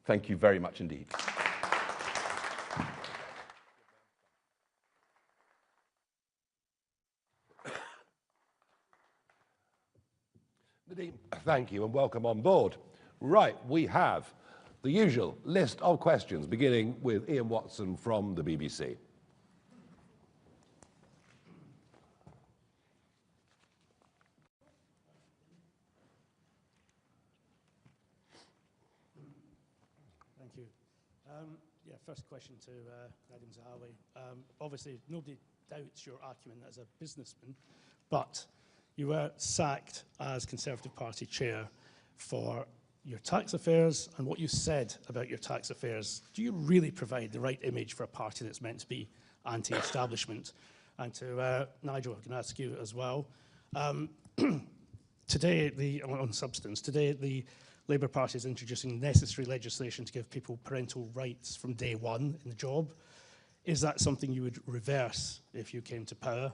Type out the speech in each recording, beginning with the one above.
Thank you very much indeed. Nadhim, thank you and welcome on board. Right, we have the usual list of questions, beginning with Ian Watson from the BBC. Thank you. First question to Nadhim Zahawi. Obviously, nobody doubts your acumen as a businessman, but you were sacked as Conservative Party chair for your tax affairs and what you said about your tax affairs. Do you really provide the right image for a party that's meant to be anti-establishment? And to Nigel, I can ask you as well. Today, on substance, today the Labour Party is introducing necessary legislation to give people parental rights from day one in the job. Is that something you would reverse if you came to power?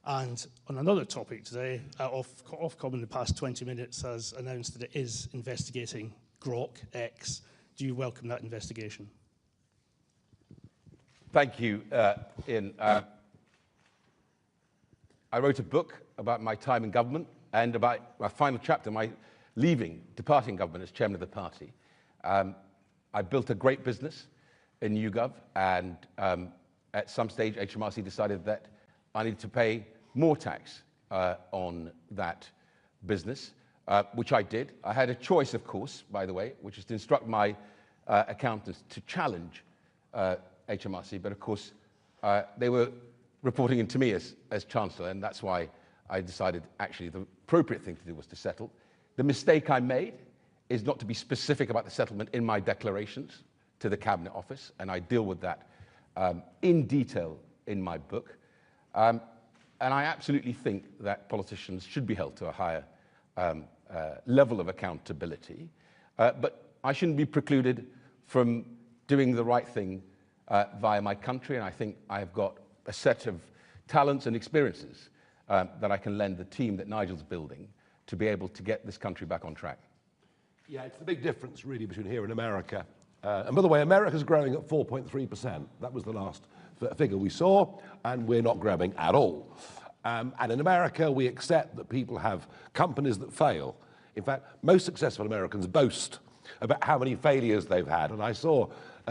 And on another topic today, Ofcom in the past 20 minutes has announced that it is investigating Grok X. Do you welcome that investigation? Thank you, Ian. I wrote a book about my time in government and about my final chapter, my departing government as chairman of the party. I built a great business in YouGov, and at some stage HMRC decided that I needed to pay more tax on that business, which I did. I had a choice, of course, by the way, which is to instruct my accountants to challenge HMRC, but of course they were reporting into me as Chancellor, and that's why I decided actually the appropriate thing to do was to settle. The mistake I made is not to be specific about the settlement in my declarations to the Cabinet Office, and I deal with that in detail in my book. And I absolutely think that politicians should be held to a higher level of accountability, but I shouldn't be precluded from doing the right thing via my country, and I think I've got a set of talents and experiences that I can lend the team that Nigel's building to be able to get this country back on track. Yeah, it's the big difference really between here and America. And by the way, America's growing at 4.3%. That was the last figure we saw, and we're not growing at all. And in America, we accept that people have companies that fail. In fact, most successful Americans boast about how many failures they've had. And I saw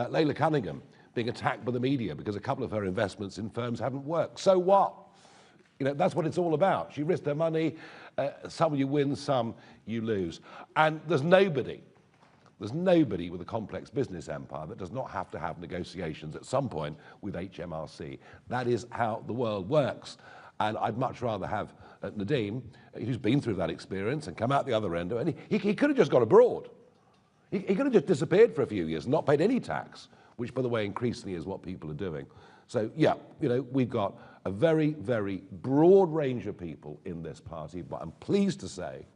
Leila Cunningham being attacked by the media because a couple of her investments in firms haven't worked. So what? You know, that's what it's all about. She risked her money. Some you win, some you lose. And there's nobody with a complex business empire that does not have to have negotiations at some point with HMRC. That is how the world works. And I'd much rather have Nadhim, who's been through that experience and come out the other end. And he could have just gone abroad. He could have just disappeared for a few years and not paid any tax, which, by the way, increasingly is what people are doing. So, yeah, you know, we've got a very, very broad range of people in this party, but I'm pleased to say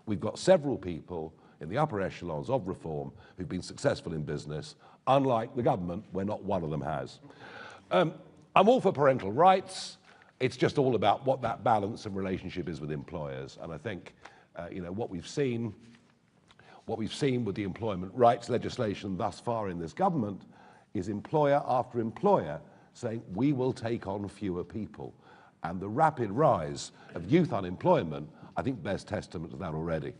we've got several people in the upper echelons of reform who've been successful in business, unlike the government, where not one of them has. I'm all for parental rights. It's just all about what that balance and relationship is with employers. And I think, you know, what we've seen with the employment rights legislation thus far in this government is employer after employer saying, we will take on fewer people. And the rapid rise of youth unemployment, I think, bears testament to that already.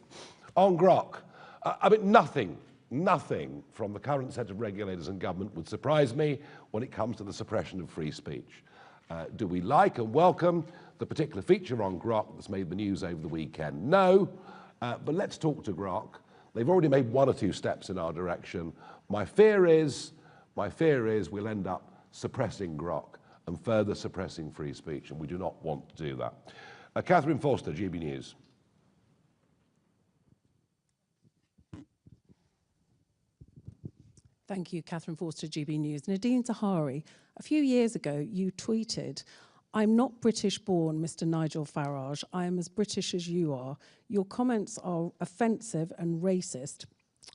On Grok, I mean, nothing from the current set of regulators and government would surprise me when it comes to the suppression of free speech. Do we like and welcome the particular feature on Grok that's made the news over the weekend? No, but let's talk to Grok. They've already made one or two steps in our direction. My fear is we'll end up suppressing Grok and further suppressing free speech, and we do not want to do that. Catherine Forster, GB News. Thank you, Catherine Forster, GB News. Nadhim Zahawi, a few years ago, you tweeted, "I'm not British born, Mr. Nigel Farage. I am as British as you are. Your comments are offensive and racist.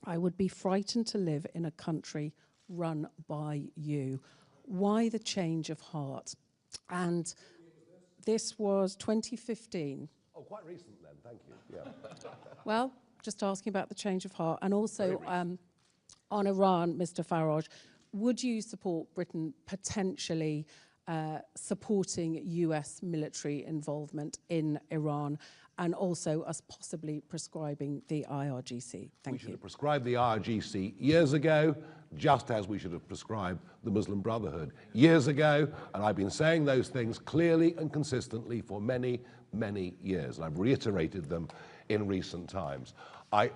I would be frightened to live in a country run by you." Why the change of heart? And this was 2015. Oh, quite recent then, thank you. Yeah. Well, just asking about the change of heart. And also, On Iran, Mr. Farage, would you support Britain potentially supporting US military involvement in Iran, and also us possibly prescribing the IRGC? We should have prescribed the IRGC years ago, just as we should have prescribed the Muslim Brotherhood years ago, and I've been saying those things clearly and consistently for many, many years, and I've reiterated them in recent times. I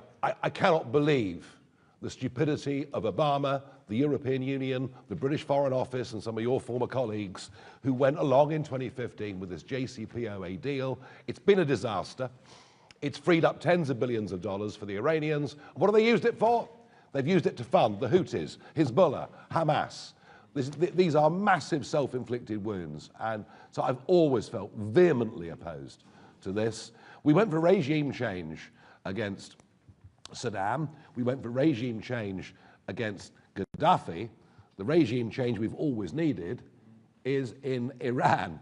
cannot believe the stupidity of Obama, the European Union, the British Foreign Office, and some of your former colleagues who went along in 2015 with this JCPOA deal. It's been a disaster. It's freed up tens of billions of dollars for the Iranians. What have they used it for? They've used it to fund the Houthis, Hezbollah, Hamas. These are massive self-inflicted wounds, and so I've always felt vehemently opposed to this. We went for regime change against Saddam. We went for regime change against Gaddafi. The regime change we've always needed is in Iran,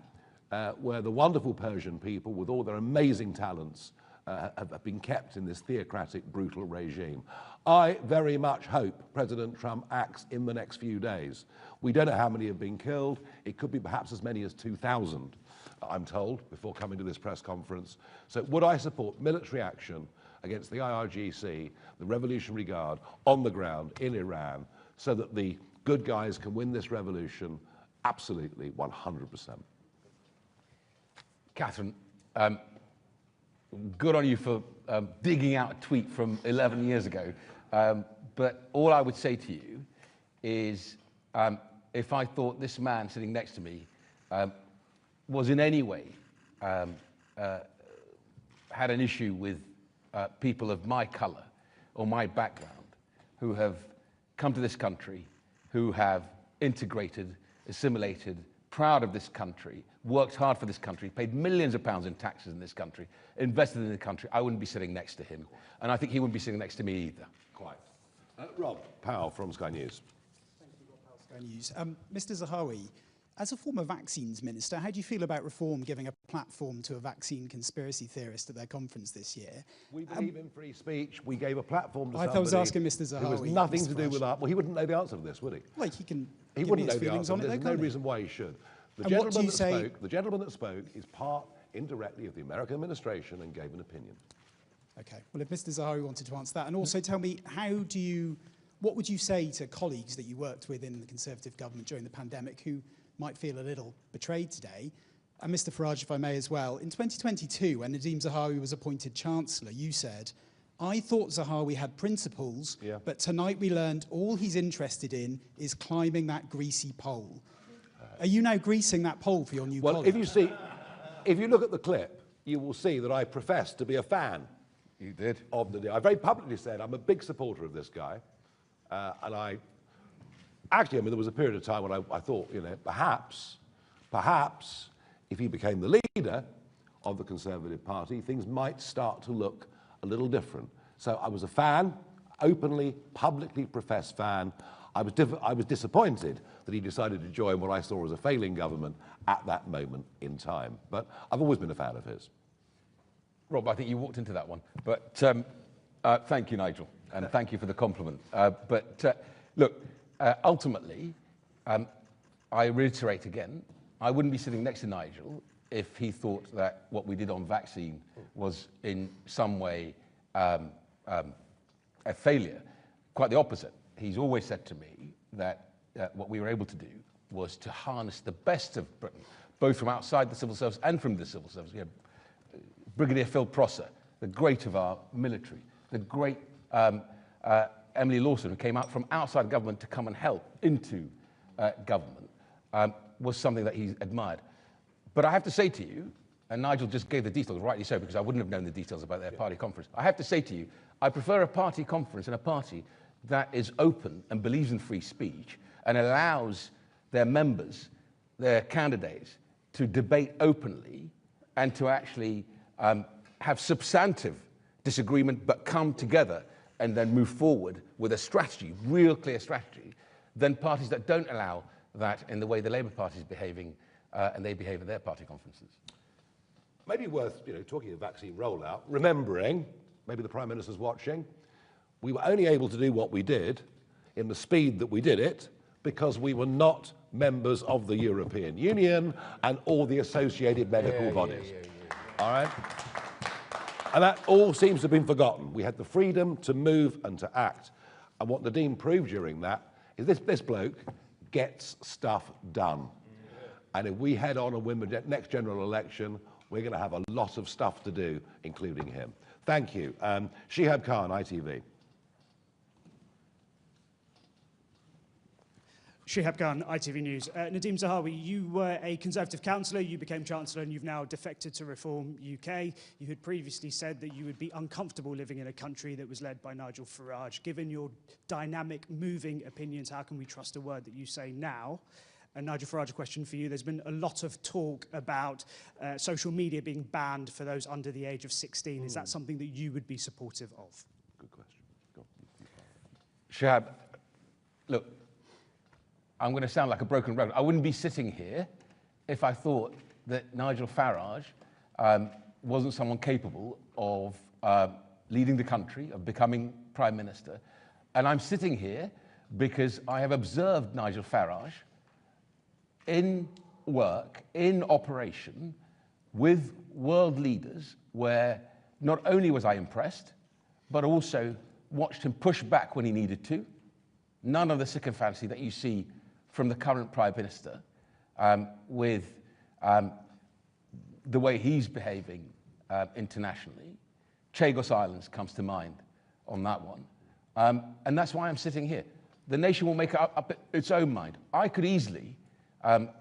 where the wonderful Persian people, with all their amazing talents, have been kept in this theocratic, brutal regime. I very much hope President Trump acts in the next few days. We don't know how many have been killed. It could be perhaps as many as 2,000, I'm told, before coming to this press conference. So would I support military action against the IRGC, the Revolutionary Guard, on the ground in Iran, so that the good guys can win this revolution? Absolutely, 100%. Catherine, good on you for digging out a tweet from 11 years ago. But all I would say to you is, if I thought this man sitting next to me was in any way had an issue with people of my colour or my background who have come to this country, who have integrated, assimilated, proud of this country, worked hard for this country, paid millions of pounds in taxes in this country, invested in the country, I wouldn't be sitting next to him. And I think he wouldn't be sitting next to me either. Quite. Rob Powell from Sky News. Thank you, Rob Powell, Sky News. Mr. Zahawi, as a former vaccines minister, how do you feel about Reform giving a platform to a vaccine conspiracy theorist at their conference this year? We believe in free speech. We gave a platform to I somebody was asking Mr. Zahawi. who has nothing Mr. to do with that. Well, he wouldn't know the answer to this, would he? Like, he can He give wouldn't me know his the feelings answer. on it, There's though, no can't he? reason why he should. The And what do you gentleman that spoke is part indirectly of the American administration and gave an opinion. Okay. Well, if Mr. Zahawi wanted to answer that, and also tell me, what would you say to colleagues that you worked with in the Conservative government during the pandemic who might feel a little betrayed today? And Mr. Farage, if I may as well, in 2022, when Nadhim Zahawi was appointed Chancellor, you said, I thought Zahawi had principles, but tonight we learned all he's interested in is climbing that greasy pole. Are you now greasing that pole for your new colleague? If you look at the clip, you will see that I profess to be a fan. You did. Of the deal. I very publicly said I'm a big supporter of this guy. And actually, there was a period of time when I thought, perhaps, if he became the leader of the Conservative Party, things might start to look a little different. So I was a fan, openly, publicly professed fan. I was disappointed that he decided to join what I saw as a failing government at that moment in time. But I've always been a fan of his. Rob, I think you walked into that one. But thank you, Nigel, and thank you for the compliment. Look, ultimately, I reiterate again, I wouldn't be sitting next to Nigel if he thought that what we did on vaccine was in some way a failure. Quite the opposite. He's always said to me that what we were able to do was to harness the best of Britain, both from outside the civil service and from the civil service. We had Brigadier Phil Prosser, the great of our military, the great Emily Lawson, who came out from outside government to come and help into government, was something that he admired. But I have to say to you, and Nigel just gave the details, rightly so, because I wouldn't have known the details about their party conference. I have to say to you, I prefer a party conference and a party that is open and believes in free speech and allows their members, their candidates, to debate openly and to actually have substantive disagreement, but come together and then move forward with a strategy, real clear strategy, than parties that don't allow that in the way the Labour Party is behaving and they behave at their party conferences. Maybe worth talking of vaccine rollout, remembering, maybe the Prime Minister's watching, we were only able to do what we did in the speed that we did it because we were not members of the European Union and all the associated medical bodies. All right? And that all seems to have been forgotten. We had the freedom to move and to act. And what Nadhim proved during that is this bloke gets stuff done. And if we head on and win the next general election, we're going to have a lot of stuff to do, including him. Thank you. Shihab Khan, ITV. Shihab Khan, ITV News. Nadhim Zahawi, you were a Conservative councillor, you became Chancellor, and you've now defected to Reform UK. You had previously said that you would be uncomfortable living in a country that was led by Nigel Farage. Given your dynamic, moving opinions, how can we trust a word that you say now? And Nigel Farage, a question for you. There's been a lot of talk about social media being banned for those under the age of 16. Is that something that you would be supportive of? Good question. Go on. Shihab, look, I'm going to sound like a broken record. I wouldn't be sitting here if I thought that Nigel Farage wasn't someone capable of leading the country, of becoming Prime Minister. And I'm sitting here because I have observed Nigel Farage in work, in operation, with world leaders, where not only was I impressed, but also watched him push back when he needed to. None of the sycophancy that you see from the current Prime Minister with the way he's behaving internationally. Chagos Islands comes to mind on that one. And that's why I'm sitting here. The nation will make up its own mind. I could easily,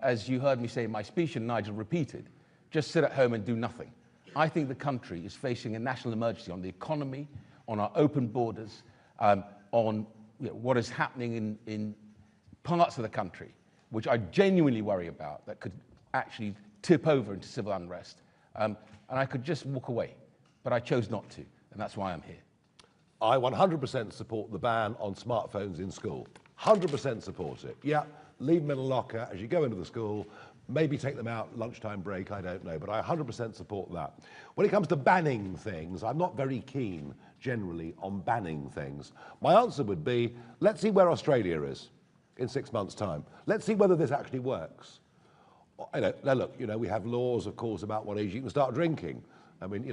as you heard me say in my speech and Nigel repeated, just sit at home and do nothing. I think the country is facing a national emergency on the economy, on our open borders, on what is happening in parts of the country, which I genuinely worry about, that could actually tip over into civil unrest. And I could just walk away, but I chose not to, and that's why I'm here. I 100% support the ban on smartphones in school. 100% support it. Yeah, leave them in a locker as you go into the school, maybe take them out lunchtime break, I don't know, but I 100% support that. When it comes to banning things, I'm not very keen generally on banning things. My answer would be, let's see where Australia is in 6 months' time. Let's see whether this actually works. Now look, we have laws, of course, about what age you can start drinking. I mean,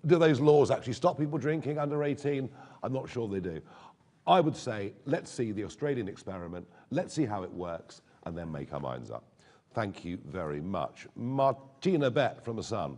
do those laws actually stop people drinking under 18? I'm not sure they do. I would say, let's see the Australian experiment, let's see how it works, and then make our minds up. Thank you very much. Martina Bett from The Sun.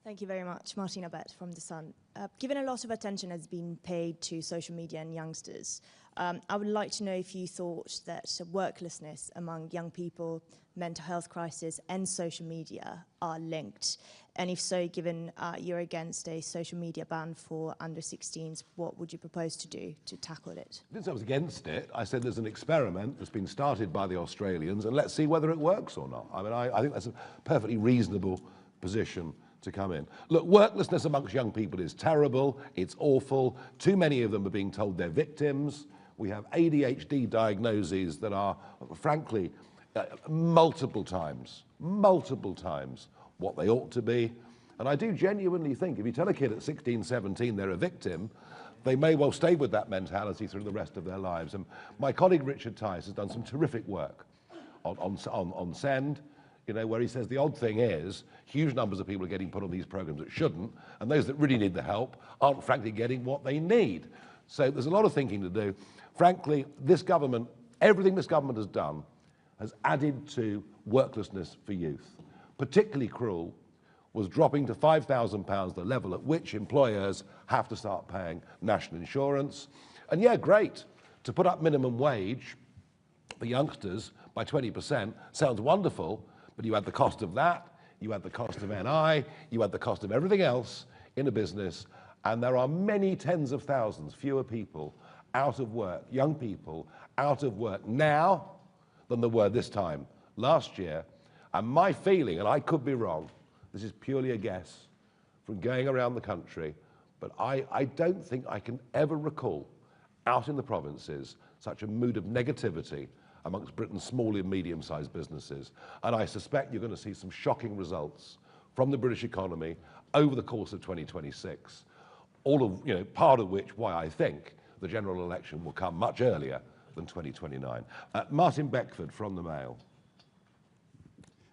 Thank you very much. Martina Bett from The Sun. Given a lot of attention has been paid to social media and youngsters, I would like to know if you thought that worklessness among young people, mental health crisis, and social media are linked. And if so, given you're against a social media ban for under 16s, what would you propose to do to tackle it? I didn't say I was against it. I said there's an experiment that's been started by the Australians, and let's see whether it works or not. I mean, I think that's a perfectly reasonable position to come in. Look, worklessness amongst young people is terrible. It's awful. Too many of them are being told they're victims. We have ADHD diagnoses that are, frankly, multiple times what they ought to be. And I do genuinely think if you tell a kid at 16, 17 they're a victim, they may well stay with that mentality through the rest of their lives. And my colleague Richard Tice has done some terrific work on Send, where he says the odd thing is huge numbers of people are getting put on these programs that shouldn't, and those that really need the help aren't frankly getting what they need. So there's a lot of thinking to do. Frankly, this government, everything this government has done has added to worklessness for youth. Particularly cruel was dropping to £5,000 the level at which employers have to start paying national insurance. And yeah, great, to put up minimum wage for youngsters by 20% sounds wonderful, but you add the cost of that, you add the cost of NI, you add the cost of everything else in a business, and there are many tens of thousands fewer people out of work, young people out of work now than there were this time last year. And my feeling, and I could be wrong, this is purely a guess from going around the country, but I don't think I can ever recall out in the provinces such a mood of negativity amongst Britain's small and medium-sized businesses. And I suspect you're going to see some shocking results from the British economy over the course of 2026. All of, part of which, why I think the general election will come much earlier than 2029. Martin Beckford from the Mail.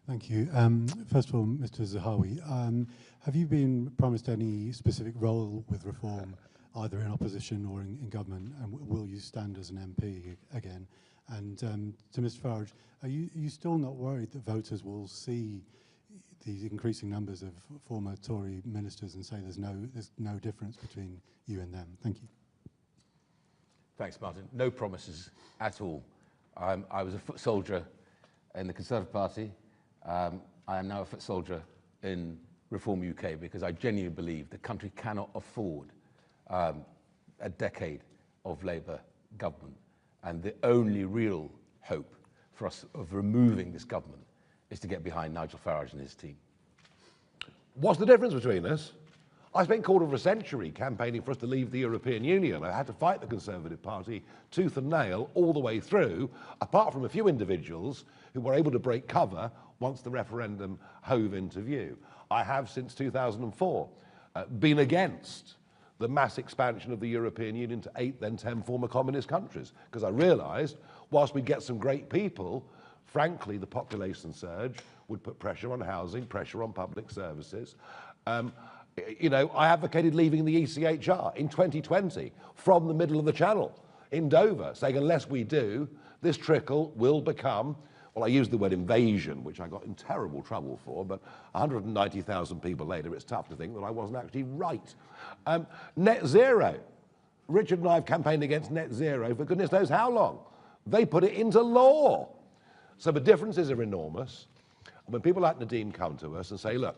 Thank you. First of all, Mr. Zahawi, have you been promised any specific role with reform, either in opposition or in government, and will you stand as an MP again? And to Mr. Farage, are you still not worried that voters will see these increasing numbers of former Tory ministers and say there's no difference between you and them? Thank you. Thanks, Martin. No promises at all. I was a foot soldier in the Conservative Party. I am now a foot soldier in Reform UK because I genuinely believe the country cannot afford a decade of Labour government. And the only real hope for us of removing this government is to get behind Nigel Farage and his team. What's the difference between us? I spent a quarter of a century campaigning for us to leave the European Union. I had to fight the Conservative Party tooth and nail all the way through, apart from a few individuals who were able to break cover once the referendum hove into view. I have, since 2004, been against the mass expansion of the European Union to 8, then 10 former communist countries, because I realised, whilst we get some great people, frankly, the population surge would put pressure on housing, pressure on public services. You know, I advocated leaving the ECHR in 2020 from the middle of the Channel in Dover, saying unless we do, this trickle will become, well, I used the word invasion, which I got in terrible trouble for, but 190,000 people later, it's tough to think that I wasn't actually right. Net zero. Richard and I have campaigned against net zero for goodness knows how long. They put it into law. So the differences are enormous. When people like Nadhim come to us and say, look,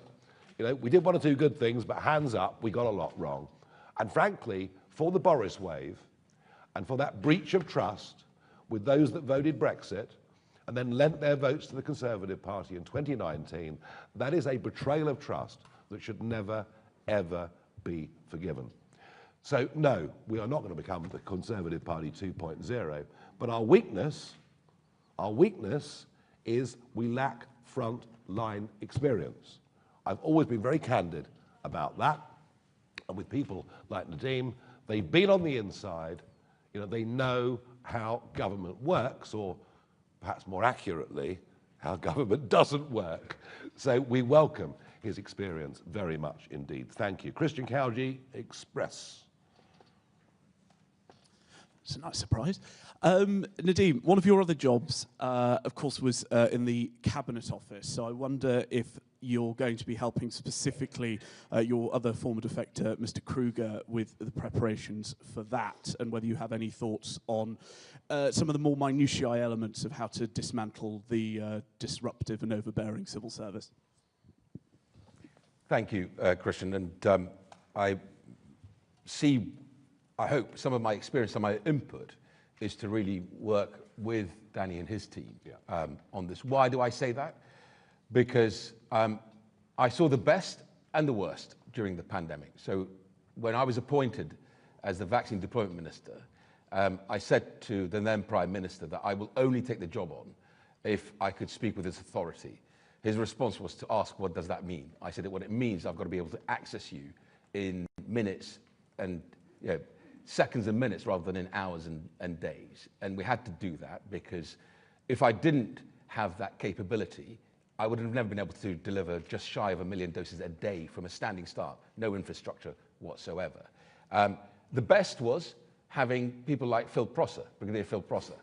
you know, we did one or two good things, but hands up, we got a lot wrong. And frankly, for the Boris wave and for that breach of trust with those that voted Brexit and then lent their votes to the Conservative Party in 2019, that is a betrayal of trust that should never, ever be forgiven. So no, we are not going to become the Conservative Party 2.0, but our weakness is we lack front-line experience. I've always been very candid about that, and with people like Nadhim, they've been on the inside, you know, they know how government works, or perhaps more accurately, how government doesn't work. So we welcome his experience very much indeed. Thank you. Christian Cowgie, Express. It's a nice surprise. Nadhim, one of your other jobs, of course, was in the Cabinet Office. So I wonder if you're going to be helping specifically your other former defector, Mr. Kruger, with the preparations for that, and whether you have any thoughts on some of the more minutiae elements of how to dismantle the disruptive and overbearing civil service. Thank you, Christian. And I hope some of my experience and my input is to really work with Danny and his team on this. Why do I say that? Because I saw the best and the worst during the pandemic. So when I was appointed as the Vaccine Deployment Minister, I said to the then Prime Minister that I will only take the job on if I could speak with his authority. His response was to ask, what does that mean? I said that what it means, I've got to be able to access you in minutes and seconds and minutes rather than in hours and days. And we had to do that because if I didn't have that capability, I would have never been able to deliver just shy of 1 million doses a day from a standing start, no infrastructure whatsoever. The best was having people like Brigadier Phil Prosser,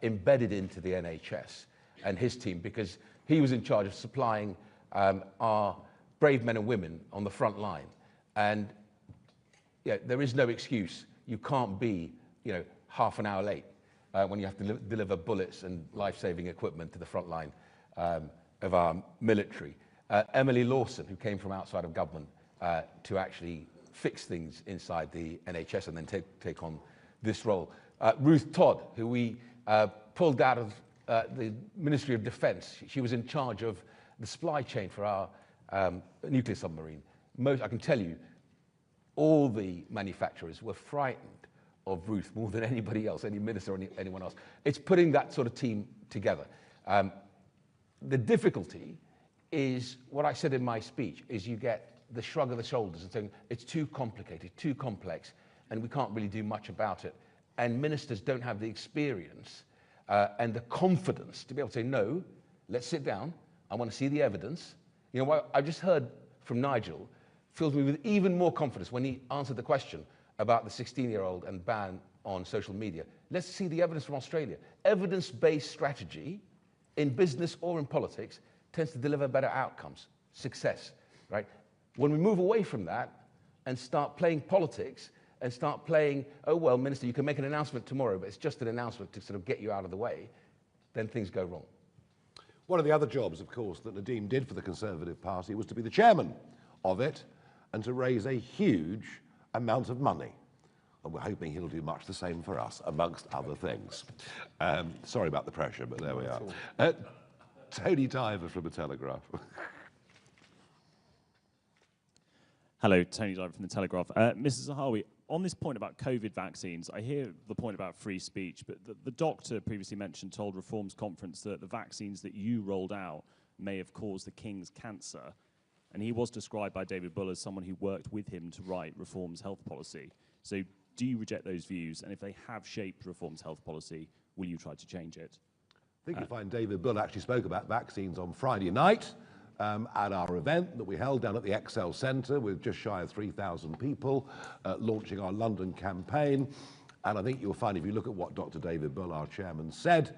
embedded into the NHS and his team, because he was in charge of supplying our brave men and women on the front line. And there is no excuse. You can't be, half an hour late when you have to deliver bullets and life-saving equipment to the front line of our military. Emily Lawson, who came from outside of government to actually fix things inside the NHS and then take on this role. Ruth Todd, who we pulled out of the Ministry of Defence. She was in charge of the supply chain for our nuclear submarine. I can tell you, all the manufacturers were frightened of Ruth more than anybody else, any minister or anyone else. It's putting that sort of team together. The difficulty is, what I said in my speech, is you get the shrug of the shoulders and saying, it's too complicated, too complex, and we can't really do much about it. And ministers don't have the experience and the confidence to be able to say, no, let's sit down, I want to see the evidence. You know, what I just heard from Nigel fills me with even more confidence when he answered the question about the 16-year-old and ban on social media. Let's see the evidence from Australia. Evidence-based strategy in business or in politics tends to deliver better outcomes, success, right? When we move away from that and start playing politics and start playing, oh, well, Minister, you can make an announcement tomorrow, but it's just an announcement to sort of get you out of the way, then things go wrong. One of the other jobs, of course, that Nadhim did for the Conservative Party was to be the chairman of it and to raise a huge amount of money. And we're hoping he'll do much the same for us, amongst other things. Sorry about the pressure, but there we are. Tony Diver from The Telegraph. Hello, Tony Diver from The Telegraph. Mrs. Zahawi, on this point about COVID vaccines, I hear the point about free speech, but the doctor previously mentioned told Reform's conference that the vaccines that you rolled out may have caused the King's cancer. And he was described by David Bull as someone who worked with him to write Reform's health policy. So do you reject those views? And if they have shaped Reform's health policy, will you try to change it? I think you'll find David Bull actually spoke about vaccines on Friday night at our event that we held down at the Excel Centre with just shy of 3,000 people launching our London campaign. And I think you'll find, if you look at what Dr. David Bull, our chairman, said,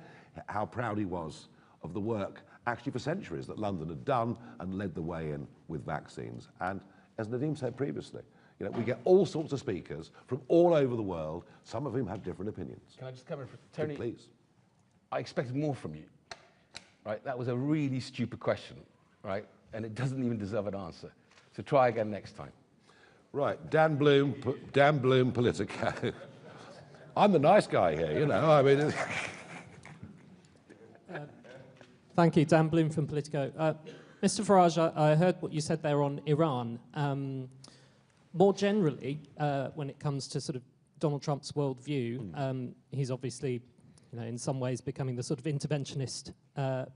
how proud he was of the work actually for centuries that London had done and led the way in with vaccines. And as Nadhim said previously, you know, we get all sorts of speakers from all over the world, some of whom have different opinions. Can I just come in, Tony? Please. I expected more from you, right? That was a really stupid question, right? And it doesn't even deserve an answer. So try again next time. Right, Dan Bloom, Politico. I'm the nice guy here, you know, I mean... Thank you, Dan Bloom from Politico. Mr. Farage, I heard what you said there on Iran. More generally, when it comes to sort of Donald Trump's worldview, he's obviously, you know, in some ways becoming the sort of interventionist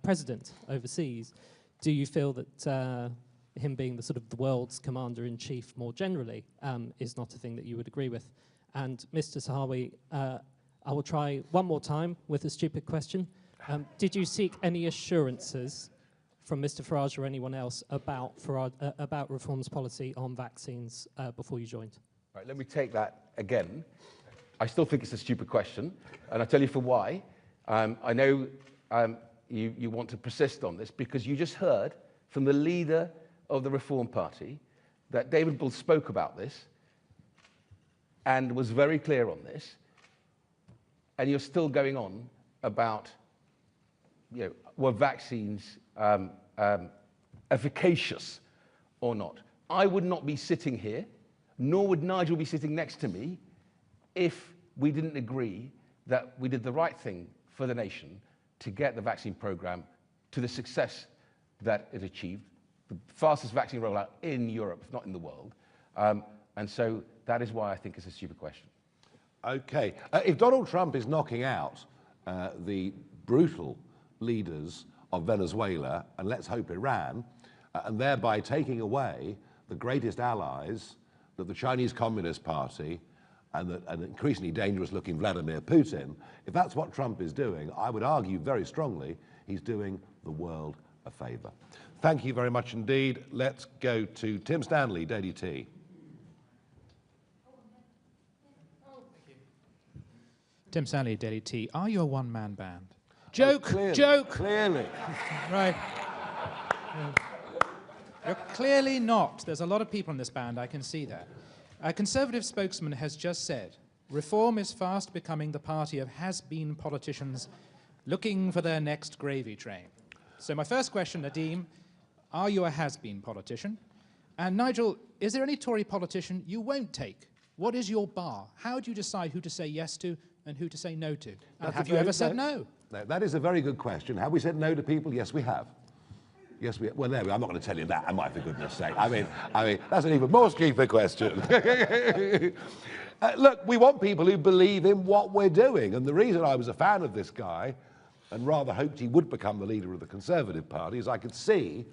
president overseas. Do you feel that him being the sort of the world's commander-in-chief more generally is not a thing that you would agree with? And Mr. Zahawi, I will try one more time with a stupid question. Did you seek any assurances from Mr. Farage or anyone else about Reform's policy on vaccines before you joined? Right, let me take that again. I still think it's a stupid question, and I'll tell you for why. I know you want to persist on this because you just heard from the leader of the Reform Party that David Bull spoke about this and was very clear on this, and you're still going on about, you know, were vaccines efficacious or not. I would not be sitting here, nor would Nigel be sitting next to me, if we didn't agree that we did the right thing for the nation to get the vaccine program to the success that it achieved, the fastest vaccine rollout in Europe, if not in the world. And so that is why I think it's a stupid question. Okay. If Donald Trump is knocking out the brutal leaders of Venezuela, and let's hope Iran, and thereby taking away the greatest allies that the Chinese Communist Party and an increasingly dangerous-looking Vladimir Putin, if that's what Trump is doing, I would argue very strongly he's doing the world a favour. Thank you very much indeed. Let's go to Tim Stanley, Daily T. Tim Stanley, Daily T. Are you a one-man band? Joke, clearly, joke. Clearly. Right. You're clearly not. There's a lot of people in this band, I can see that. A Conservative spokesman has just said, Reform is fast becoming the party of has-been politicians looking for their next gravy train. So my first question, Nadhim, are you a has-been politician? And Nigel, is there any Tory politician you won't take? What is your bar? How do you decide who to say yes to and who to say no to? And have you ever said no? No, that is a very good question. Have we said no to people? Yes, we have. Yes, we. Well, there we are. I'm not going to tell you that, am I? For goodness' sake. I mean, that's an even more stupid question. Look, we want people who believe in what we're doing, and the reason I was a fan of this guy, and rather hoped he would become the leader of the Conservative Party, is I could see,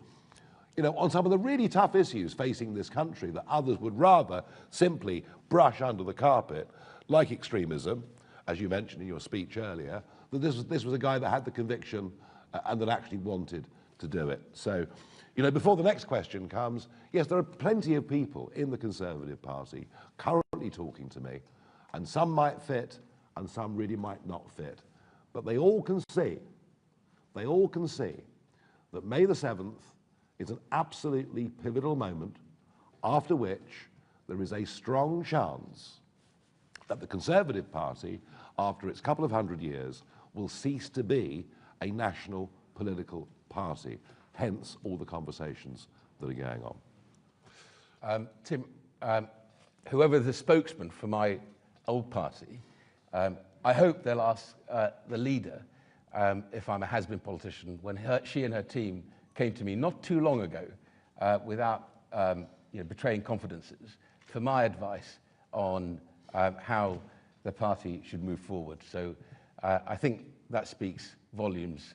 you know, on some of the really tough issues facing this country that others would rather simply brush under the carpet, like extremism, as you mentioned in your speech earlier, that this was a guy that had the conviction and that actually wanted to do it. So, you know, before the next question comes, yes, there are plenty of people in the Conservative Party currently talking to me, and some might fit and some really might not fit. But they all can see that May the 7th is an absolutely pivotal moment, after which there is a strong chance that the Conservative Party, after its couple of hundred years, will cease to be a national political party, hence all the conversations that are going on. Tim, whoever the spokesman for my old party, I hope they'll ask the leader if I'm a has-been politician when she and her team came to me not too long ago without betraying confidences for my advice on how the party should move forward. So I think that speaks volumes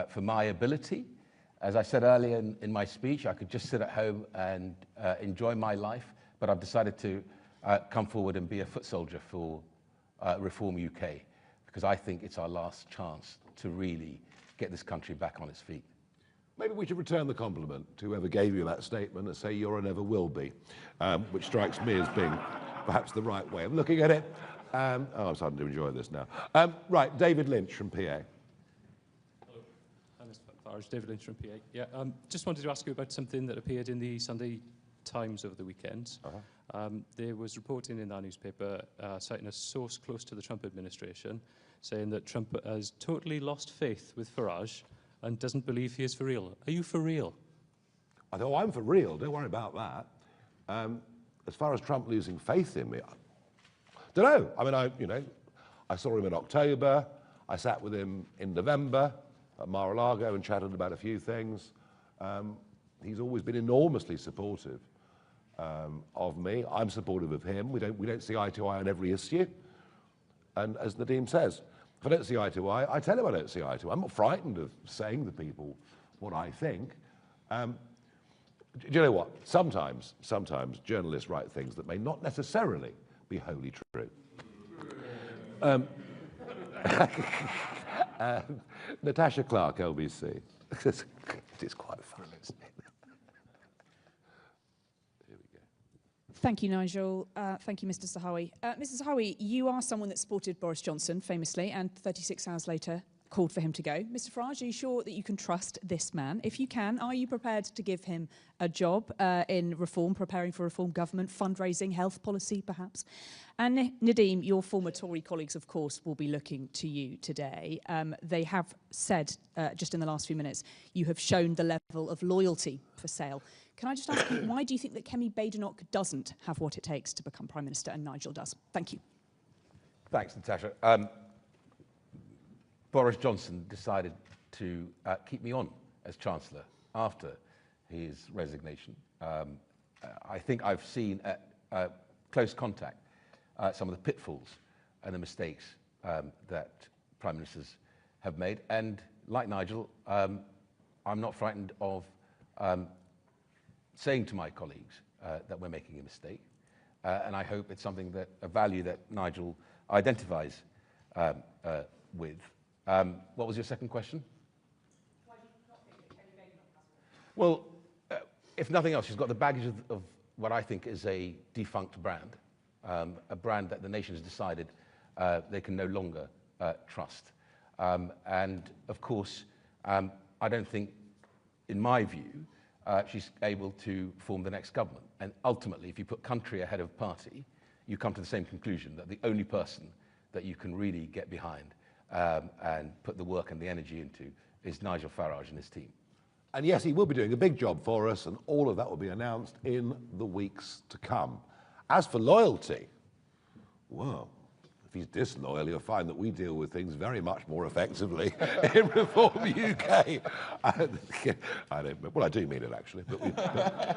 for my ability. As I said earlier in my speech, I could just sit at home and enjoy my life, but I've decided to come forward and be a foot soldier for Reform UK, because I think it's our last chance to really get this country back on its feet. Maybe we should return the compliment to whoever gave you that statement and say you're and never will be, which strikes me as being perhaps the right way of looking at it. I'm starting to enjoy this now. Right, David Lynch from PA. Hello, Mr. Farage, David Lynch from PA. Yeah, just wanted to ask you about something that appeared in the Sunday Times over the weekend. There was reporting in that newspaper citing a source close to the Trump administration saying that Trump has totally lost faith with Farage and doesn't believe he is for real. Are you for real? Oh, I'm for real. Don't worry about that. As far as Trump losing faith in me, I don't know. I mean, I saw him in October. I sat with him in November at Mar-a-Lago and chatted about a few things. He's always been enormously supportive of me. I'm supportive of him. We don't see eye to eye on every issue. And as Nadhim says, if I don't see eye to eye, I tell him I don't see eye to eye. I'm not frightened of saying to people what I think. Do you know what? Sometimes journalists write things that may not necessarily be wholly true. Natasha Clark, LBC. It is quite fun, isn't it? Here we go. Thank you, Nigel. Thank you, Mr. Zahawi. Mr. Zahawi, you are someone that supported Boris Johnson famously and 36 hours later called for him to go. Mr. Farage, are you sure that you can trust this man? If you can, are you prepared to give him a job in reform, preparing for reform government, fundraising, health policy perhaps? And Nadhim, your former Tory colleagues, of course, will be looking to you today. They have said, just in the last few minutes, you have shown the level of loyalty for sale. Can I just ask you, why do you think that Kemi Badenoch doesn't have what it takes to become Prime Minister and Nigel does? Thank you. Thanks, Natasha. Boris Johnson decided to keep me on as Chancellor after his resignation. I think I've seen at close contact some of the pitfalls and the mistakes that Prime Ministers have made. And like Nigel, I'm not frightened of saying to my colleagues that we're making a mistake. And I hope it's something that, a value that Nigel identifies with. What was your second question? Why do you not think that Kemi Badenoch has one? Well, if nothing else, she's got the baggage of what I think is a defunct brand, a brand that the nation has decided they can no longer trust. And of course, I don't think, in my view, she's able to form the next government. And ultimately, if you put country ahead of party, you come to the same conclusion that the only person that you can really get behind and put the work and the energy into is Nigel Farage and his team. And yes, he will be doing a big job for us, and all of that will be announced in the weeks to come. As for loyalty, well, if he's disloyal, you'll find that we deal with things very much more effectively in Reform UK. Well, I do mean it, actually,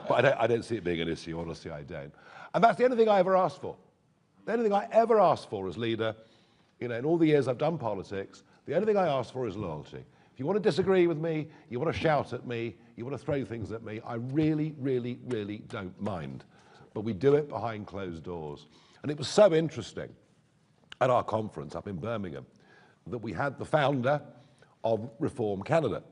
but I don't see it being an issue, honestly, I don't. And that's the only thing I ever asked for. The only thing I ever asked for as leader, in all the years I've done politics, the only thing I asked for is loyalty. If you want to disagree with me, you want to shout at me, you want to throw things at me, I really, really, really don't mind. But we do it behind closed doors. And it was so interesting at our conference up in Birmingham that we had the founder of Reform Canada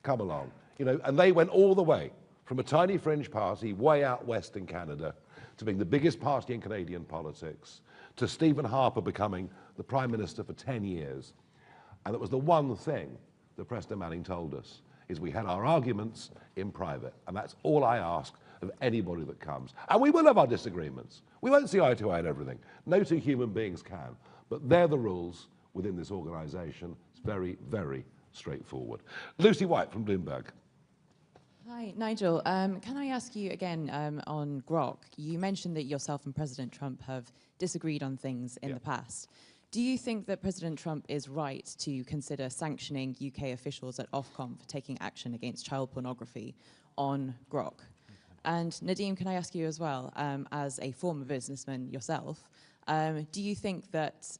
come along, you know, and they went all the way from a tiny fringe party way out west in Canada to being the biggest party in Canadian politics, to Stephen Harper becoming the Prime Minister for 10 years. And that was the one thing that Preston Manning told us, is we had our arguments in private. And that's all I ask of anybody that comes. And we will have our disagreements. We won't see eye to eye on everything. No two human beings can. But they're the rules within this organisation. It's very, very straightforward. Lucy White from Bloomberg. Hi, Nigel. Can I ask you again on Grok? You mentioned that yourself and President Trump have disagreed on things in the past. Do you think that President Trump is right to consider sanctioning UK officials at Ofcom for taking action against child pornography on Grok? And Nadhim, can I ask you as well, as a former businessman yourself, do you think that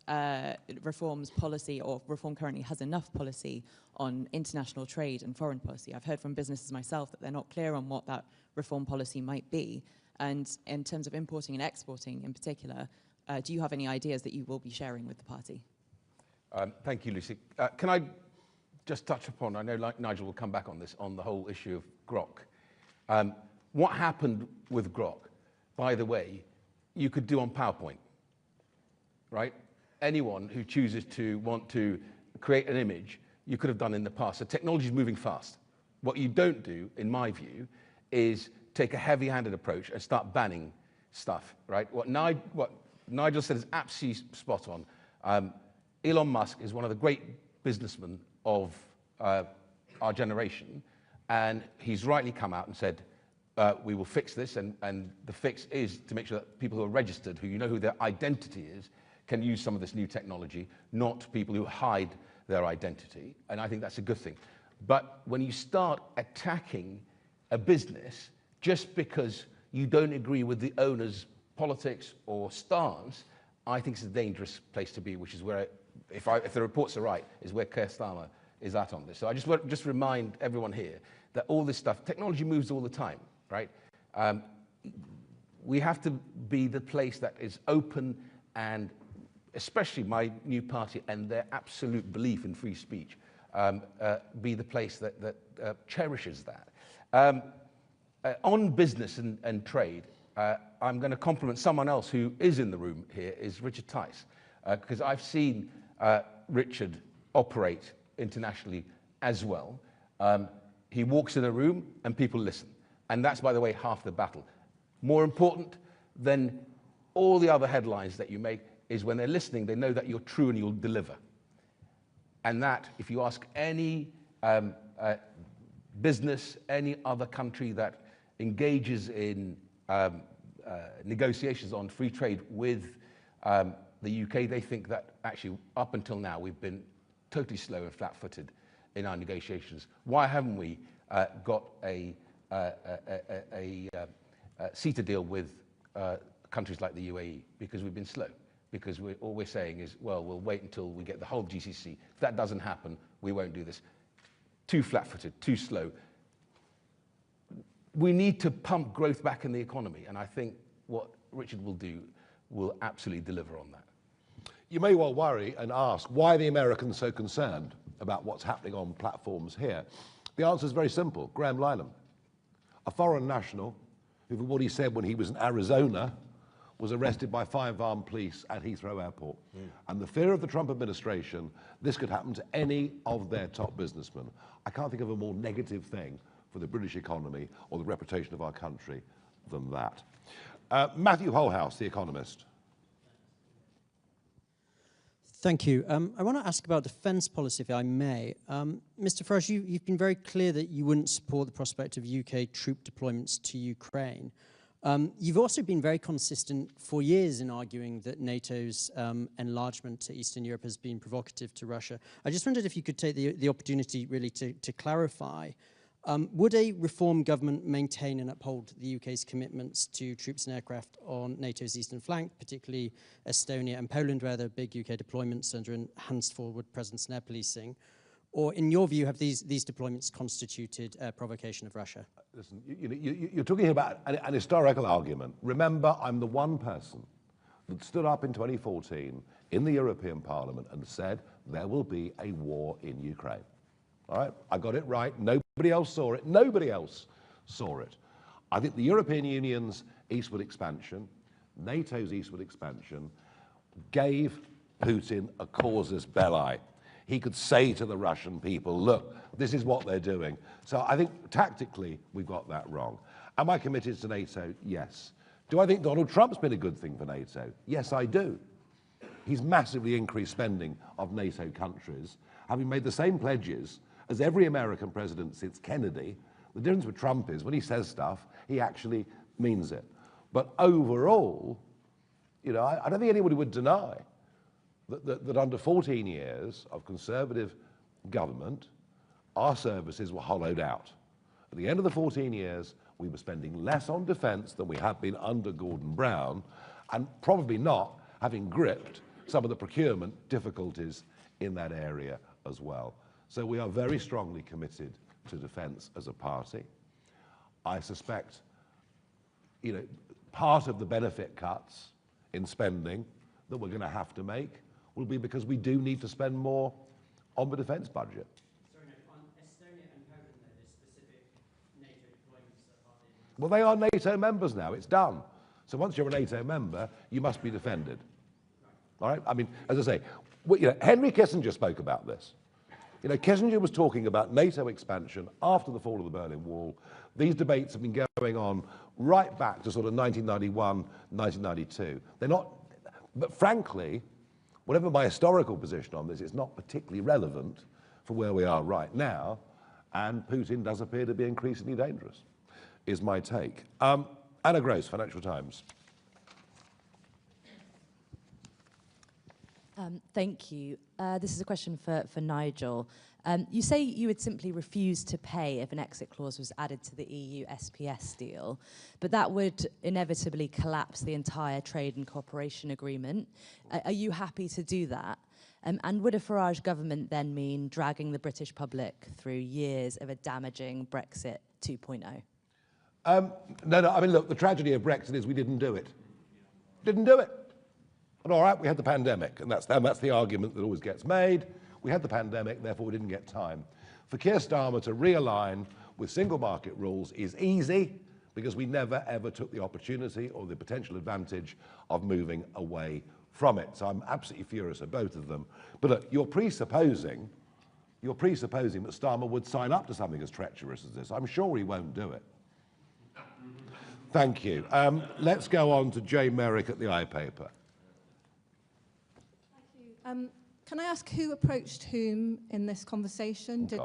Reform's policy, or Reform currently has enough policy on international trade and foreign policy? I've heard from businesses myself that they're not clear on what that Reform policy might be. And in terms of importing and exporting in particular, do you have any ideas that you will be sharing with the party? Thank you, Lucy. Can I just touch upon, I know Nigel will come back on this, on the whole issue of Grok. What happened with Grok, by the way, you could do on PowerPoint, right? Anyone who chooses to want to create an image, you could have done in the past. So technology is moving fast. What you don't do, in my view, is take a heavy-handed approach and start banning stuff, right? What Nigel said is absolutely spot on. Elon Musk is one of the great businessmen of our generation, and he's rightly come out and said, we will fix this, and the fix is to make sure that people who are registered, who you know who their identity is, can use some of this new technology, not people who hide their identity, and I think that's a good thing. But when you start attacking a business just because you don't agree with the owner's politics or stance, I think it's a dangerous place to be, which is where, if the reports are right, is where Keir Starmer is at on this. So I just want to remind everyone here that all this stuff, technology moves all the time, right? We have to be the place that is open, and especially my new party and their absolute belief in free speech, be the place that cherishes that. On business and trade, I'm going to compliment someone else who is in the room here, is Richard Tice, because I've seen Richard operate internationally as well. He walks in a room and people listen. And that's, by the way, half the battle. More important than all the other headlines that you make is when they're listening, they know that you're true and you'll deliver. And that, if you ask any business, any other country that engages in negotiations on free trade with the UK, they think that actually up until now we've been totally slow and flat-footed in our negotiations. Why haven't we got a CETA deal with countries like the UAE? Because we've been slow. Because all we're saying is, well, we'll wait until we get the whole GCC. If that doesn't happen, we won't do this. Too flat-footed, too slow. We need to pump growth back in the economy, and I think what Richard will do will absolutely deliver on that. You may well worry and ask, why are the Americans so concerned about what's happening on platforms here? The answer is very simple. Graham Linehan, a foreign national, who, for what he said when he was in Arizona, was arrested by 5 armed police at Heathrow Airport. And the fear of the Trump administration, this could happen to any of their top businessmen. I can't think of a more negative thing for the British economy or the reputation of our country than that. Matthew Holhouse, The Economist. Thank you. I want to ask about defence policy, if I may. Mr. Farage, you've been very clear that you wouldn't support the prospect of UK troop deployments to Ukraine. You've also been very consistent for years in arguing that NATO's enlargement to Eastern Europe has been provocative to Russia. I just wondered if you could take the opportunity really to clarify. Would a reform government maintain and uphold the UK's commitments to troops and aircraft on NATO's eastern flank, particularly Estonia and Poland, where there are big UK deployments under enhanced forward presence and air policing? Or in your view, have these deployments constituted provocation of Russia? Listen, you're talking about an historical argument. Remember, I'm the one person that stood up in 2014 in the European Parliament and said there will be a war in Ukraine. All right, I got it right. Nobody else saw it. Nobody else saw it. I think the European Union's eastward expansion, NATO's eastward expansion, gave Putin a casus belli. He could say to the Russian people, look, this is what they're doing. So I think tactically we've got that wrong. Am I committed to NATO? Yes. Do I think Donald Trump's been a good thing for NATO? Yes, I do. He's massively increased spending of NATO countries, having made the same pledges as every American president since Kennedy. The difference with Trump is when he says stuff, he actually means it. But overall, you know, I don't think anybody would deny that under 14 years of Conservative government, our services were hollowed out. At the end of the 14 years, we were spending less on defence than we had been under Gordon Brown, and probably not having gripped some of the procurement difficulties in that area as well. So we are very strongly committed to defence as a party. I suspect, you know, part of the benefit cuts in spending that we're going to have to make will be because we do need to spend more on the defence budget. Sorry, no, on Estonia and Poland, though, there's specific NATO deployments that are in... Well, they are NATO members now. It's done. So once you're a NATO member, you must be defended. All right? I mean, as I say, you know, Henry Kissinger spoke about this. You know, Kissinger was talking about NATO expansion after the fall of the Berlin Wall. These debates have been going on right back to sort of 1991, 1992. They're not, but frankly, whatever my historical position on this, it's not particularly relevant for where we are right now, and Putin does appear to be increasingly dangerous, is my take. Anna Gross, Financial Times. Thank you. This is a question for Nigel. You say you would simply refuse to pay if an exit clause was added to the EU SPS deal, but that would inevitably collapse the entire trade and cooperation agreement. Are you happy to do that? And would a Farage government then mean dragging the British public through years of a damaging Brexit 2.0? No, I mean, look, the tragedy of Brexit is we didn't do it. Didn't do it. And all right, we had the pandemic, and that's the argument that always gets made. We had the pandemic, therefore we didn't get time. For Keir Starmer to realign with single market rules is easy because we never ever took the opportunity or the potential advantage of moving away from it. So I'm absolutely furious at both of them. But look, you're presupposing that Starmer would sign up to something as treacherous as this. I'm sure he won't do it. Thank you. Let's go on to Jay Merrick at the iPaper. Can I ask who approached whom in this conversation? Did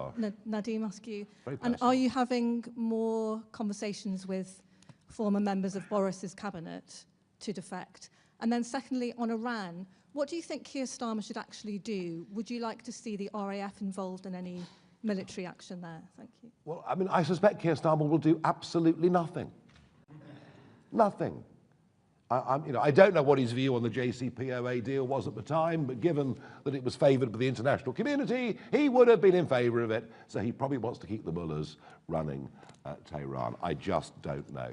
Nadhim ask you? And are you having more conversations with former members of Boris's cabinet to defect? And then secondly, on Iran, what do you think Keir Starmer should actually do? Would you like to see the RAF involved in any military action there? Thank you. Well, I mean, I suspect Keir Starmer will do absolutely nothing. Nothing. I don't know what his view on the JCPOA deal was at the time, but given that it was favoured by the international community, he would have been in favour of it. So he probably wants to keep the mullahs running Tehran. I just don't know.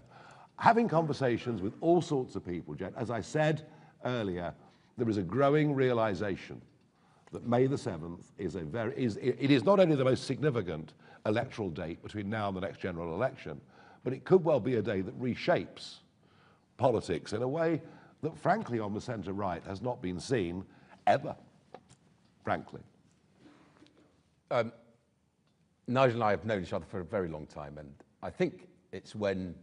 Having conversations with all sorts of people, Jen, as I said earlier, there is a growing realisation that May the 7th is it is not only the most significant electoral date between now and the next general election, but it could well be a day that reshapes politics in a way that, frankly, on the centre-right has not been seen ever, frankly. Nigel and I have known each other for a very long time, and I think it's when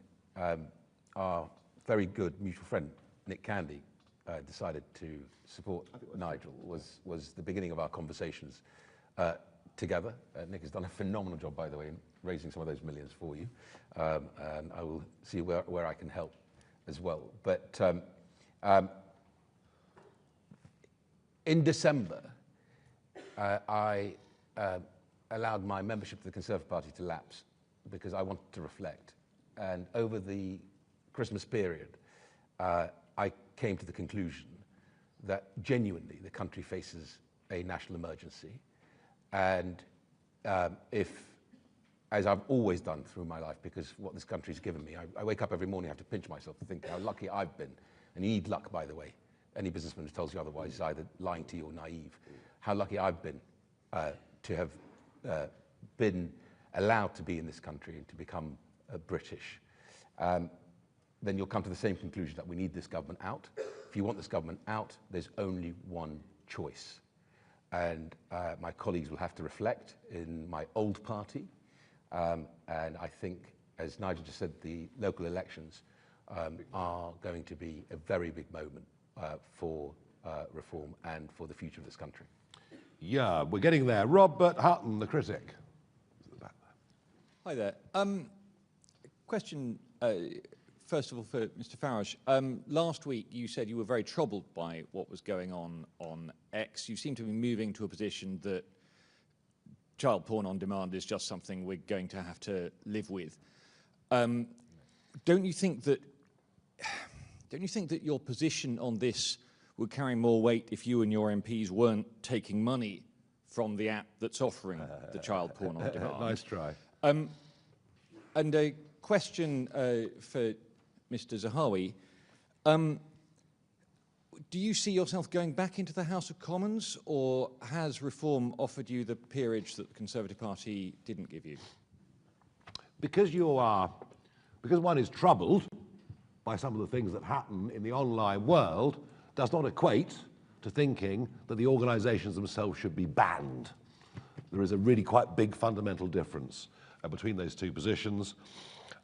our very good mutual friend, Nick Candy, decided to support Nigel was the beginning of our conversations together. Nick has done a phenomenal job, by the way, in raising some of those millions for you, and I will see where I can help as well. But in December, I allowed my membership of the Conservative Party to lapse because I wanted to reflect. And over the Christmas period, I came to the conclusion that genuinely the country faces a national emergency. And if, as I've always done through my life, because what this country's given me, I wake up every morning, I have to pinch myself to think how lucky I've been. And you need luck, by the way. Any businessman who tells you otherwise is either lying to you or naive. How lucky I've been to have been allowed to be in this country and to become British. Then you'll come to the same conclusion that we need this government out. If you want this government out, there's only one choice. And my colleagues will have to reflect in my old party. And I think, as Nigel just said, the local elections are going to be a very big moment for reform and for the future of this country. Yeah, we're getting there. Robert Hutton, the critic. Hi there. Question, first of all, for Mr. Farage. Last week, you said you were very troubled by what was going on X. You seem to be moving to a position that child porn on demand is just something we're going to have to live with. Don't you think that your position on this would carry more weight if you and your MPs weren't taking money from the app that's offering the child porn on demand? Nice try. And a question for Mr. Zahawi. Do you see yourself going back into the House of Commons, or has reform offered you the peerage that the Conservative Party didn't give you? Because one is troubled by some of the things that happen in the online world, does not equate to thinking that the organisations themselves should be banned. There is a really quite big fundamental difference between those two positions.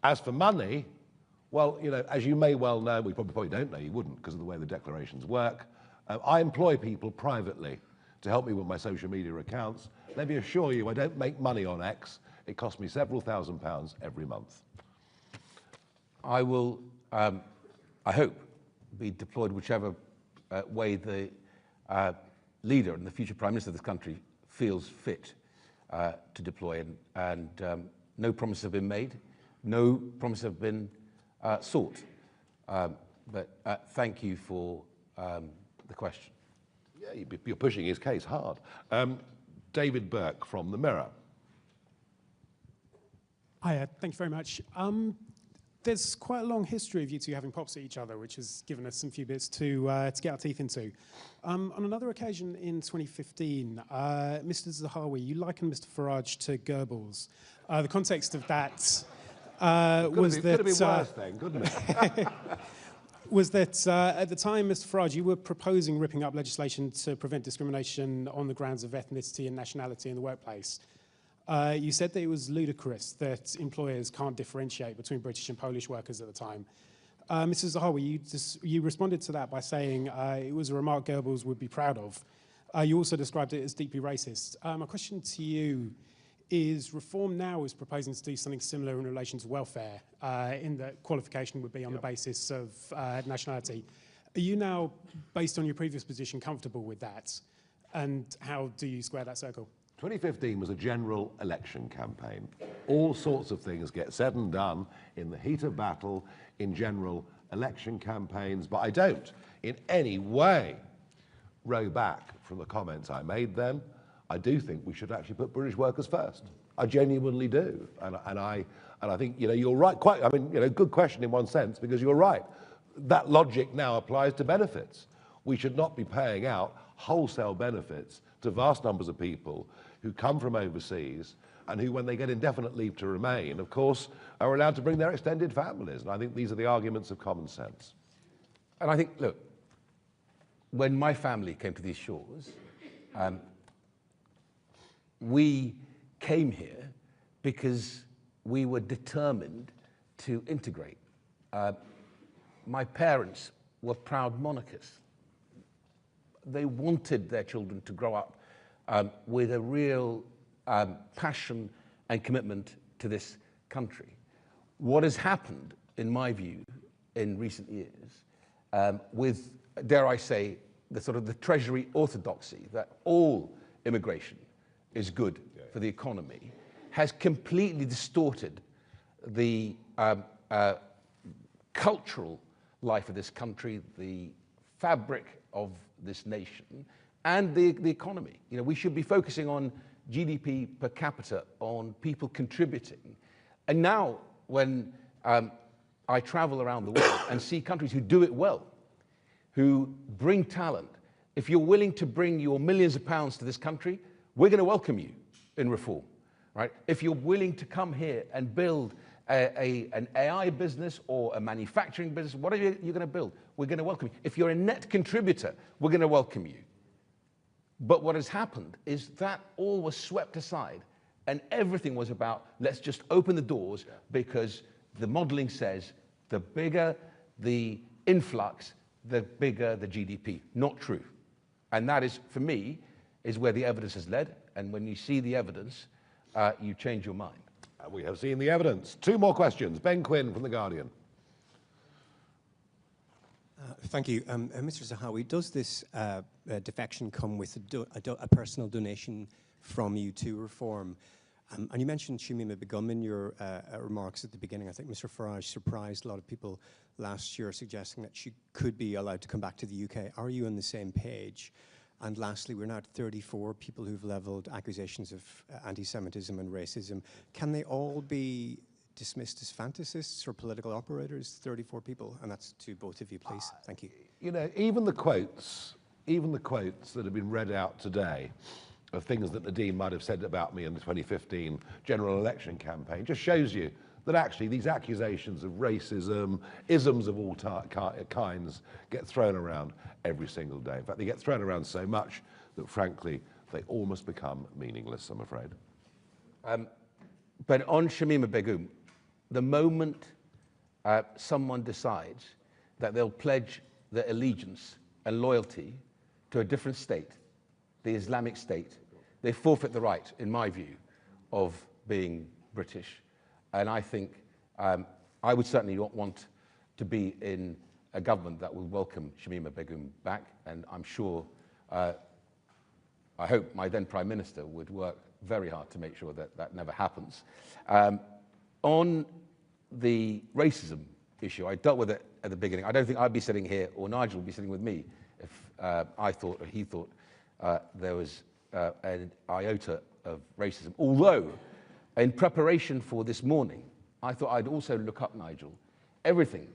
As for money, well, you know, as you may well know, we probably don't know, you wouldn't because of the way the declarations work, I employ people privately to help me with my social media accounts. Let me assure you, I don't make money on X. It costs me several £1,000s every month. I will, I hope, be deployed whichever way the leader and the future Prime Minister of this country feels fit to deploy. And no promises have been made, no promises have been sought. But thank you for the question. Yeah, you're pushing his case hard. David Burke from The Mirror. Hi, thank you very much. There's quite a long history of you two having pops at each other, which has given us some few bits to get our teeth into. On another occasion in 2015, Mr. Zahawi, you likened Mr. Farage to Goebbels. The context of that was that... Could have been worse then, couldn't it? Was that at the time, Mr. Farage, you were proposing ripping up legislation to prevent discrimination on the grounds of ethnicity and nationality in the workplace. You said that it was ludicrous that employers can't differentiate between British and Polish workers at the time. Mr. Zahawi, you responded to that by saying it was a remark Goebbels would be proud of. You also described it as deeply racist. My question to you is, Reform now is proposing to do something similar in relation to welfare, in that qualification would be on the basis of nationality. Are you now, based on your previous position, comfortable with that? And how do you square that circle? 2015 was a general election campaign. All sorts of things get said and done in the heat of battle in general election campaigns, but I don't in any way row back from the comments I made then. I do think we should actually put British workers first. I genuinely do, and I think, you know, you're right. Good question in one sense, because you're right. That logic now applies to benefits. We should not be paying out wholesale benefits to vast numbers of people who come from overseas and who, when they get indefinite leave to remain, of course, are allowed to bring their extended families. And I think these are the arguments of common sense. And I think, look, when my family came to these shores, we came here because we were determined to integrate. My parents were proud monarchists. They wanted their children to grow up with a real passion and commitment to this country. What has happened, in my view, in recent years, with, dare I say, the sort of the Treasury orthodoxy that all immigration is good for the economy, has completely distorted the cultural life of this country, the fabric of this nation, and the economy. You know, we should be focusing on GDP per capita on people contributing. And now when I travel around the world and see countries who do it well, who bring talent, if you're willing to bring your millions of pounds to this country, we're going to welcome you in reform, right? If you're willing to come here and build an AI business or a manufacturing business, whatever you're going to build, we're going to welcome you. If you're a net contributor, we're going to welcome you. But what has happened is that all was swept aside and everything was about, let's just open the doors because the modeling says the bigger the influx, the bigger the GDP. Not true. And that is, for me, is where the evidence has led. And when you see the evidence, you change your mind. We have seen the evidence. 2 more questions. Ben Quinn from The Guardian. Thank you. Mr. Zahawi, does this defection come with a personal donation from you to Reform? And you mentioned Shamima Begum in your remarks at the beginning. I think Mr. Farage surprised a lot of people last year, suggesting that she could be allowed to come back to the UK. Are you on the same page? And lastly, we're now at 34 people who've levelled accusations of anti-Semitism and racism. Can they all be dismissed as fantasists or political operators? 34 people, and that's to both of you, please. Thank you. You know, even the quotes that have been read out today of things that Nadhim might have said about me in the 2015 general election campaign just shows you that actually these accusations of racism, isms of all kinds, get thrown around every single day. In fact, they get thrown around so much that, frankly, they almost become meaningless, I'm afraid. But on Shamima Begum, the moment someone decides that they'll pledge their allegiance and loyalty to a different state, the Islamic State, they forfeit the right, in my view, of being British. And I think I would certainly not want to be in a government that will welcome Shamima Begum back. And I'm sure, I hope my then Prime Minister would work very hard to make sure that that never happens. On the racism issue, I dealt with it at the beginning. I don't think I'd be sitting here, or Nigel would be sitting with me, if I thought or he thought there was an iota of racism. Although, in preparation for this morning, I thought I'd also look up, Nigel, everything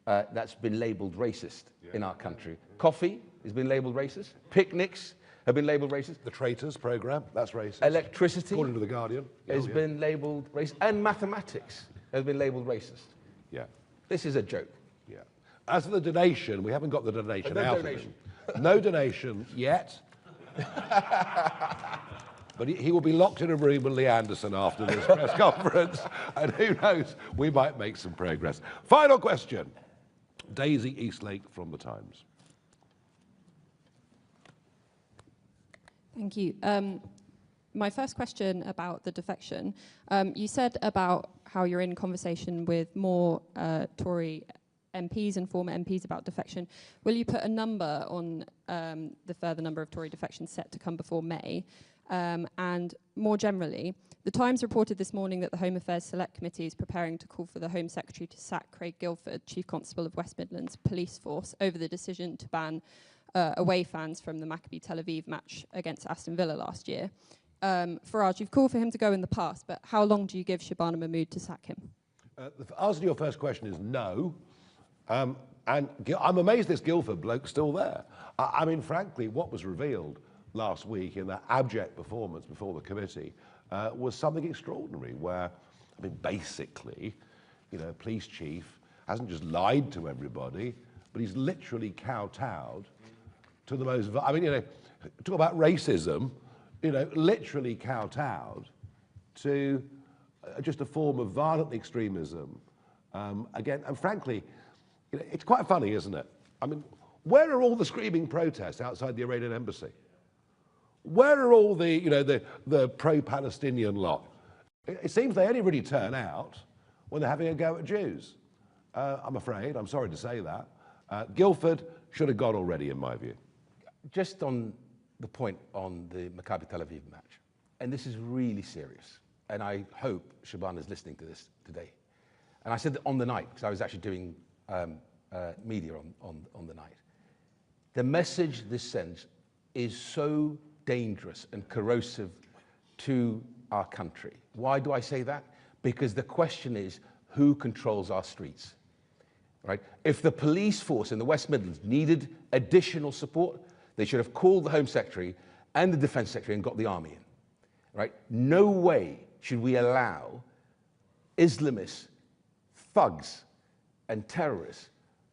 that's been labelled racist in our country. Coffee has been labelled racist. Picnics have been labelled racist. The Traitors programme, that's racist. Electricity, according to The Guardian, has been labelled racist. And mathematics has been labelled racist. Yeah. This is a joke. Yeah. As for the donation, we haven't got the donation out of him. No donation yet. But he will be locked in a room with Lee Anderson after this press conference, and who knows, we might make some progress. Final question. Daisy Eastlake from The Times. Thank you. My first question about the defection. You said about how you're in conversation with more Tory MPs and former MPs about defection. Will you put a number on the further number of Tory defections set to come before May? And more generally, The Times reported this morning that the Home Affairs Select Committee is preparing to call for the Home Secretary to sack Craig Guildford, Chief Constable of West Midlands Police Force, over the decision to ban away fans from the Maccabi Tel Aviv match against Aston Villa last year. Farage, you've called for him to go in the past, but how long do you give Shabana Mahmood to sack him? The answer to your first question is no. And I'm amazed this Guildford bloke's still there. I mean, frankly, what was revealed last week in that abject performance before the committee was something extraordinary, where, I mean, basically, you know, police chief hasn't just lied to everybody, but he's literally kowtowed to the most, I mean, you know, talk about racism, you know, literally kowtowed to just a form of violent extremism. Again, and frankly, you know, it's quite funny, isn't it? I mean, where are all the screaming protests outside the Iranian embassy? Where are all the, you know, the pro-Palestinian lot? It seems they only really turn out when they're having a go at Jews. I'm afraid, I'm sorry to say that. Guildford should have gone already, in my view. Just on the point on the Maccabi Tel Aviv match, and this is really serious, and I hope Shabana is listening to this today. And I said that on the night, because I was actually doing media on the night. The message this sends is so dangerous and corrosive to our country. Why do I say that? Because the question is, who controls our streets? Right? If the police force in the West Midlands needed additional support, they should have called the Home Secretary and the Defence Secretary and got the army in. Right? No way should we allow Islamists, thugs, and terrorists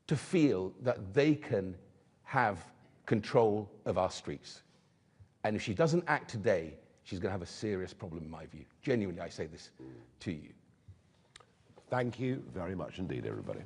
to feel that they can have control of our streets. And if she doesn't act today, she's going to have a serious problem, in my view. Genuinely, I say this to you. Thank you very much indeed, everybody.